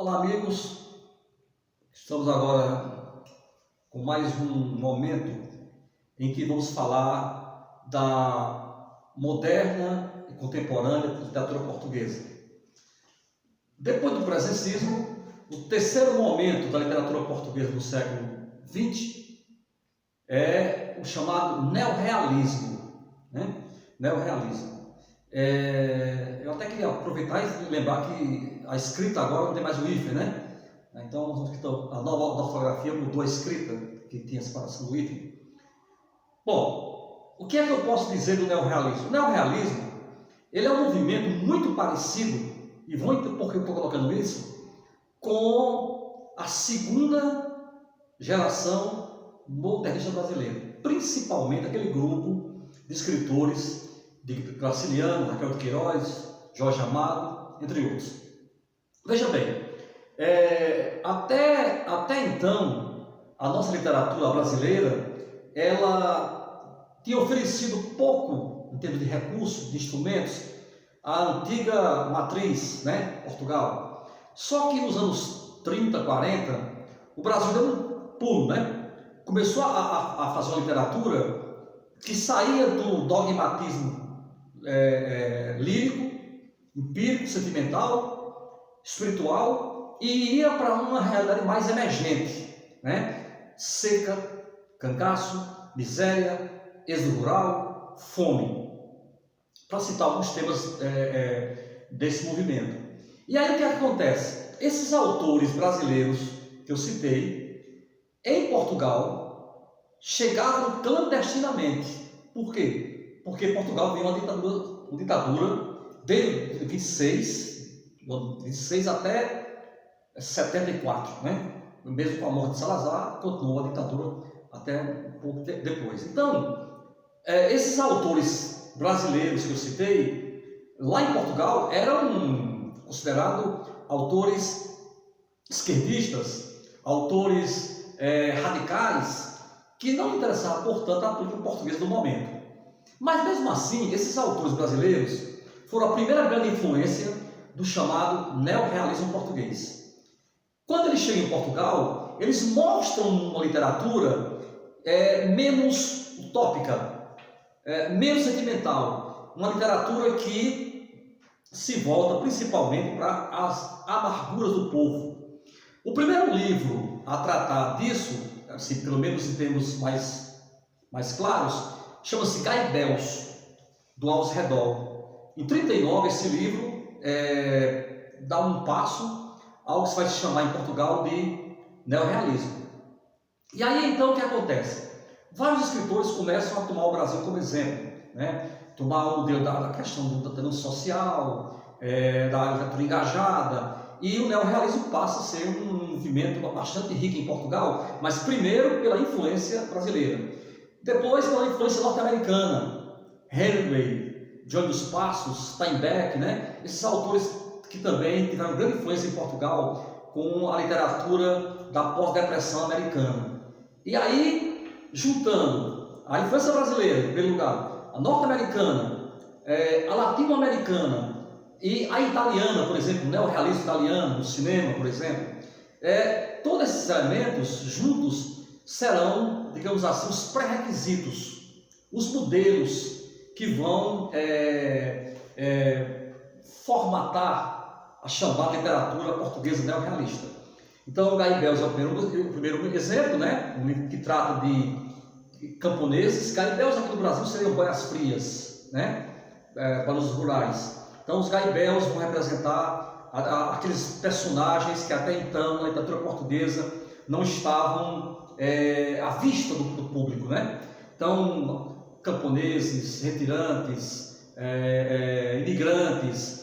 Olá, amigos. Estamos agora com mais um momento em que vamos falar da moderna e contemporânea literatura portuguesa. Depois do presencismo, o terceiro momento da literatura portuguesa do século XX é o chamado neorrealismo, né? Neorrealismo. Eu até queria aproveitar e lembrar que a escrita agora não tem mais o hífen, né? Então a nova ortografia mudou a escrita, que tinha separação do hífen. Bom, o que é que eu posso dizer do neorrealismo? O neorrealismo, ele é um movimento muito parecido, e muito porque eu estou colocando isso, com a segunda geração modernista brasileira, principalmente aquele grupo de escritores de Graciliano, Raquel de Queiroz, Jorge Amado, entre outros. Veja bem, até então, a nossa literatura brasileira, ela tinha oferecido pouco, em termos de recursos, de instrumentos, à antiga matriz, né, Portugal. Só que nos anos 30, 40, o Brasil deu um pulo, né? Começou a fazer uma literatura que saía do dogmatismo lírico, empírico, sentimental, espiritual, e ia para uma realidade mais emergente, né? Seca, cangaço, miséria, êxodo rural, fome, para citar alguns temas desse movimento. E aí o que acontece? Esses autores brasileiros que eu citei, em Portugal, chegavam clandestinamente. Por quê? Porque Portugal veio uma ditadura desde 26 até 74, né? Mesmo com a morte de Salazar, continuou a ditadura até um pouco depois. Então, esses autores brasileiros que eu citei, lá em Portugal, eram considerados autores esquerdistas, autores radicais, que não interessavam, portanto, a política portuguesa do momento. Mas, mesmo assim, esses autores brasileiros foram a primeira grande influência do chamado neorrealismo português. Quando eles chegam em Portugal, eles mostram uma literatura menos utópica, menos sentimental, uma literatura que se volta principalmente para as amarguras do povo. O primeiro livro a tratar disso, assim, pelo menos em termos mais claros, chama-se Gaibéus, do Alves Redol. Em 39, esse livro dá um passo ao que se vai chamar em Portugal de neorrealismo. E aí, então, o que acontece? Vários escritores começam a tomar o Brasil como exemplo, né? Tomar o modelo da questão da denúncia social, da literatura engajada, e o neorrealismo passa a ser um movimento bastante rico em Portugal, mas primeiro pela influência brasileira. Depois, pela influência norte-americana, Hemingway, João dos Passos, Steinbeck, né? Esses autores que também tiveram grande influência em Portugal com a literatura da pós-depressão americana. E aí, juntando a influência brasileira, em primeiro lugar, a norte-americana, a latino-americana e a italiana, por exemplo, o neorrealismo italiano, no cinema, por exemplo, todos esses elementos juntos serão, digamos assim, os pré-requisitos, os modelos que vão formatar a chamada literatura portuguesa neorrealista. Então, o Gaibéus é o primeiro exemplo, né? Um livro que trata de camponeses. Gaibéus aqui no Brasil seriam boias frias, né? Para os rurais. Então, os Gaibéus vão representar aqueles personagens que até então, na literatura portuguesa, não estavam à vista do público, né? Então, camponeses, retirantes, imigrantes,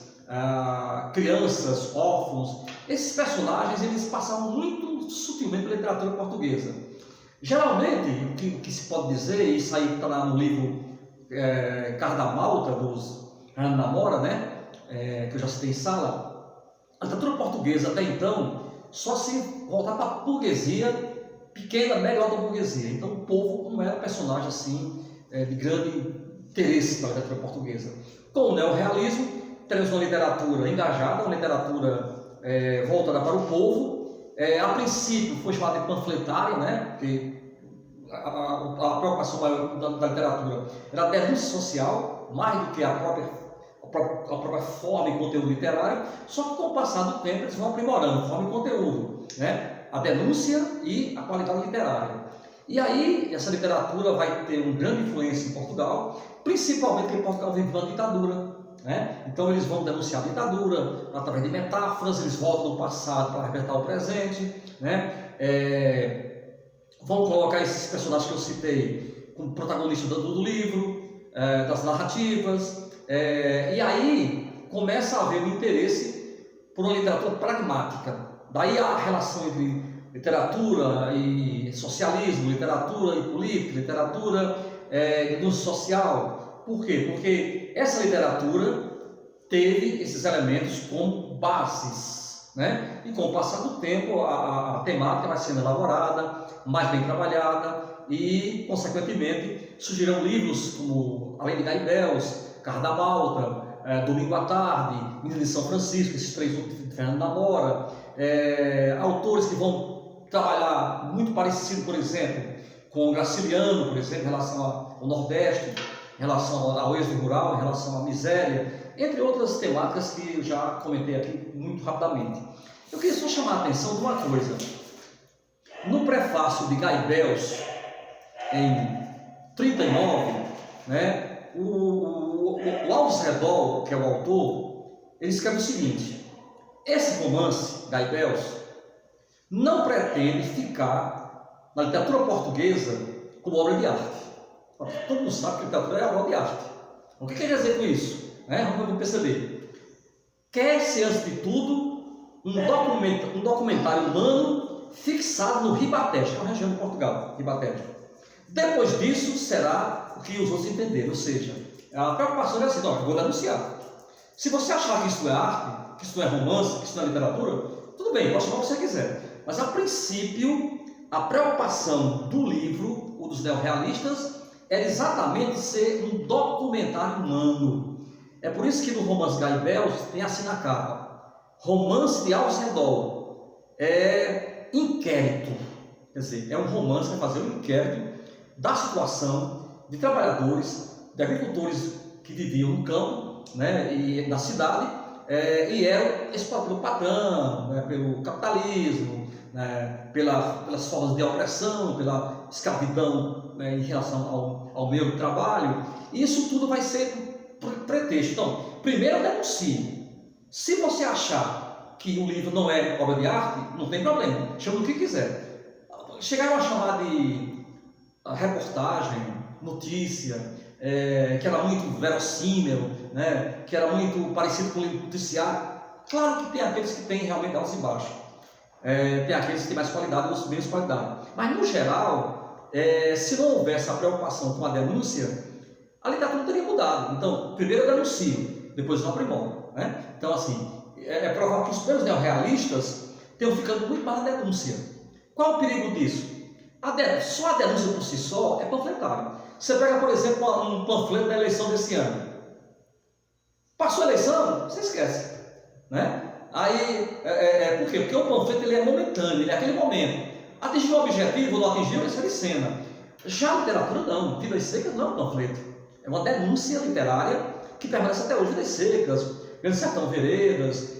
crianças, órfãos, esses personagens eles passavam muito sutilmente pela literatura portuguesa. Geralmente, o que se pode dizer, e isso aí está lá no livro Carta da Malta, dos Hernando Namora, né? Que eu já citei em sala, a literatura portuguesa até então só se voltava para a burguesia pequena, média e alta burguesia. Então o povo não era personagem assim de grande interesse para a literatura portuguesa. Com o neorrealismo, temos uma literatura engajada, uma literatura voltada para o povo. A princípio foi chamada de panfletária, né? Porque a preocupação maior da literatura era a denúncia social, mais do que a própria forma e conteúdo literário, só que com o passar do tempo eles vão aprimorando forma e conteúdo, né? A denúncia e a qualidade literária. E aí essa literatura vai ter uma grande influência em Portugal, principalmente porque Portugal vive uma ditadura, né? Então eles vão denunciar a ditadura através de metáforas, eles voltam no passado para representar o presente, né? Vão colocar esses personagens que eu citei como protagonistas do livro, das narrativas, e aí começa a haver um interesse por uma literatura pragmática. Daí a relação entre literatura e socialismo, literatura e política, literatura e denúncia social. Por quê? Porque essa literatura teve esses elementos como bases, né? E com o passar do tempo a temática vai sendo elaborada, mais bem trabalhada e, consequentemente, surgiram livros como Além de Gaibels, Carro da Malta, Domingo à Tarde, Menina de São Francisco, esses três outros de Fernando Namora, autores que vão trabalhar muito parecido, por exemplo, com o Graciliano, por exemplo, em relação ao Nordeste, em relação ao êxodo rural, em relação à miséria, entre outras temáticas que eu já comentei aqui muito rapidamente. Eu queria só chamar a atenção de uma coisa. No prefácio de Gaibels, em 39, né, o Alves Redol, que é o autor, ele escreve o seguinte: esse romance, Gaibels, não pretende ficar na literatura portuguesa como obra de arte. Todo mundo sabe que literatura é obra de arte. O que quer dizer com isso? Vamos perceber. Quer-se, antes de tudo, um documentário humano fixado no Ribatejo, que é uma região de Portugal, Ribatejo. Depois disso, será o que os outros entenderam, ou seja, a preocupação é assim: eu vou denunciar. Se você achar que isso é arte, que isso não é romance, que isso não é literatura, tudo bem, pode chamar o que você quiser. Mas, a princípio, a preocupação do livro, ou dos neorrealistas, era exatamente ser um documentário humano. É por isso que no romance Gaibels tem assim na capa: romance de Alves Redol, inquérito. Quer dizer, é um romance que vai fazer um inquérito da situação de trabalhadores, de agricultores que viviam no campo, né, e na cidade, e eram explorados pelo patrão, né, pelo capitalismo, né, pelas formas de opressão, pela escravidão, né, em relação ao meio do trabalho. Isso tudo vai ser pretexto. Então, primeiro denuncie. Se você achar que o livro não é obra de arte, não tem problema, chama o que quiser. Chegaram a chamar de reportagem, notícia, que era muito verossímil, né, que era muito parecido com o livro noticiário. Claro que tem aqueles que têm realmente altos e baixos, tem aqueles que têm mais qualidade, outros menos qualidade. Mas, no geral, se não houvesse a preocupação com a denúncia, a literatura não teria mudado. Então, primeiro eu denuncio, depois eu aprimoro, né? Então, assim, é provável que os primeiros neorrealistas tenham ficado muito mais na denúncia. Qual é o perigo disso? Só a denúncia por si só é panfletário. Você pega, por exemplo, um panfleto da eleição desse ano. Passou a eleição, você esquece, né? Aí, por quê? Porque o panfleto ele é momentâneo, ele é aquele momento. Atingiu o objetivo, não atingiu, ele sai de cena. Já a literatura não, Vidas Secas não é um panfleto. É uma denúncia literária que permanece até hoje. Vidas Secas, Grande Sertão Veredas,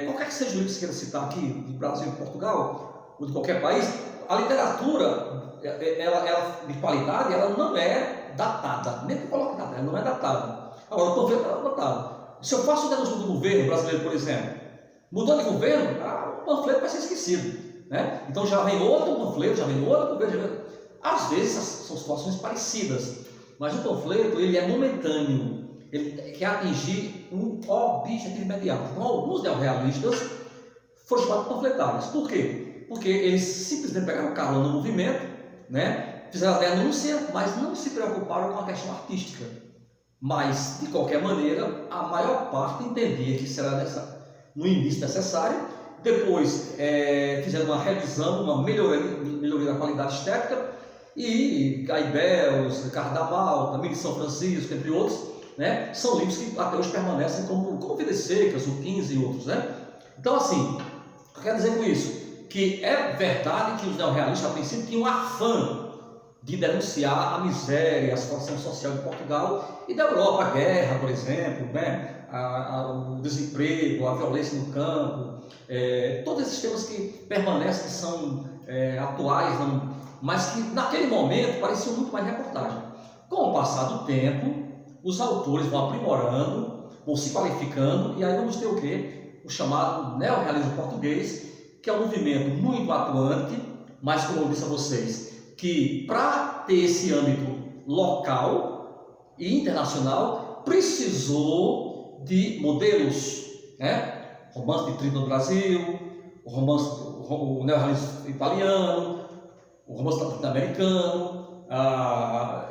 qualquer que seja o livro que você queira citar aqui, do Brasil, de Portugal, ou de qualquer país, a literatura, ela de qualidade, ela não é datada. Nem que coloque datada, ela não é datada. Agora, o panfleto é datado. Se eu faço o denúncio do governo brasileiro, por exemplo, mudou de governo, o panfleto vai ser esquecido, né? Então já vem outro panfleto, já vem outro governo. Às vezes são situações parecidas, mas o panfleto ele é momentâneo, ele quer atingir um objetivo imediato. Então, alguns neorrealistas foram chamados de panfletários. Por quê? Porque eles simplesmente pegaram carona no movimento, né? Fizeram a denúncia, mas não se preocuparam com a questão artística. Mas, de qualquer maneira, a maior parte entendia que isso era no início necessário. Depois fizeram uma revisão, uma melhoria da qualidade estética, e Gaibels, Carro da Malta, Menina de São Francisco, entre outros, né, são livros que até hoje permanecem como Vidas Secas, o 15 e outros, né? Então, assim, O que eu quero dizer com isso? Que é verdade que os neorrealistas, a princípio, tinham um afã de denunciar a miséria, a situação social de Portugal e da Europa, a guerra, por exemplo, né? O desemprego, a violência no campo, todos esses temas que permanecem, que são atuais, mas que naquele momento pareciam muito mais reportagem. Com o passar do tempo, os autores vão aprimorando, vão se qualificando, e aí vamos ter o quê? O chamado neorrealismo português, que é um movimento muito atuante, mas como eu disse a vocês, que para ter esse âmbito local e internacional, precisou de modelos, né? Romance de 30 no Brasil, o neorrealismo italiano, o romance americano,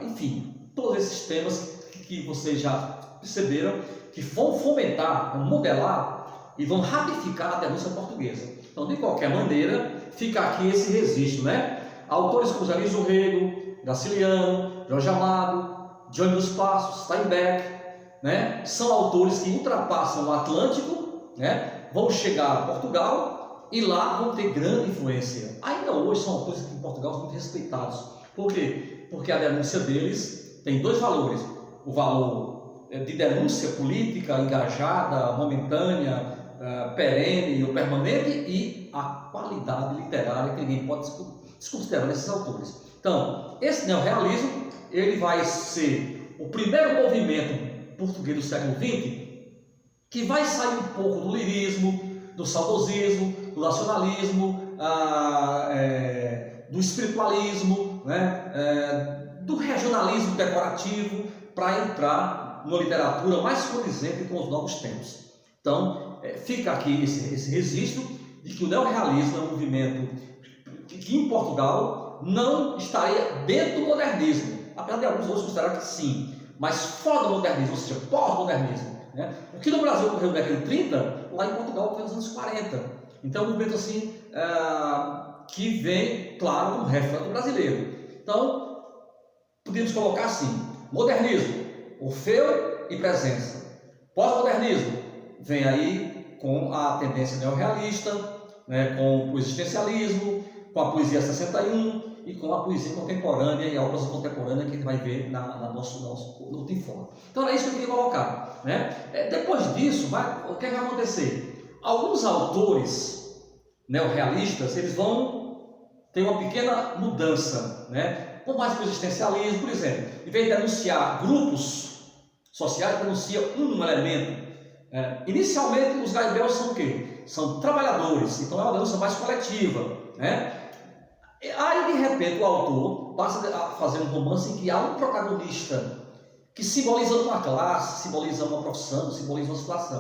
enfim, todos esses temas que vocês já perceberam que vão fomentar, vão modelar e vão ratificar a denúncia portuguesa. Então, de qualquer maneira, fica aqui esse registro, né? Autores como José do Rego, Graciliano, Jorge Amado, João dos Passos, Steinbeck, né? São autores que ultrapassam o Atlântico, né? Vão chegar a Portugal e lá vão ter grande influência. Ainda hoje são autores que em Portugal são muito respeitados. Por quê? Porque a denúncia deles tem dois valores. O valor de denúncia política, engajada, momentânea, perene ou permanente, e a qualidade literária que ninguém pode desconsiderar nesses autores. Então, esse neorrealismo, ele vai ser o primeiro movimento português do século XX que vai sair um pouco do lirismo, do saudosismo, do nacionalismo, do espiritualismo, né? Do regionalismo decorativo, para entrar numa literatura mais condizente com os novos tempos. Então, fica aqui esse registro de que o neorrealismo é um movimento que em Portugal não estaria dentro do modernismo, apesar de alguns outros considerarem que sim, mas fora do modernismo, ou seja, pós-modernismo, né? O que no Brasil ocorreu na década de 30, lá em Portugal ocorreu nos anos 40. Então é um movimento assim, que vem, claro, do reflexo brasileiro. Então, podemos colocar assim: modernismo, Orfeu e presença. Pós-modernismo vem aí com a tendência neorrealista, né, com o existencialismo, com a poesia 61 e com a poesia contemporânea e a obra contemporânea que a gente vai ver no nosso Tinfó. Então é isso que eu queria colocar, né? Depois disso, o que vai acontecer? Alguns autores neorrealistas, eles vão ter uma pequena mudança, né? Com mais que o existencialismo, por exemplo, em vez de denunciar grupos sociais, denuncia um elemento. Inicialmente, os gaibéus são o quê? São trabalhadores, então é uma denúncia mais coletiva, né? Aí, de repente, o autor passa a fazer um romance em que há um protagonista que simboliza uma classe, simboliza uma profissão, simboliza uma situação.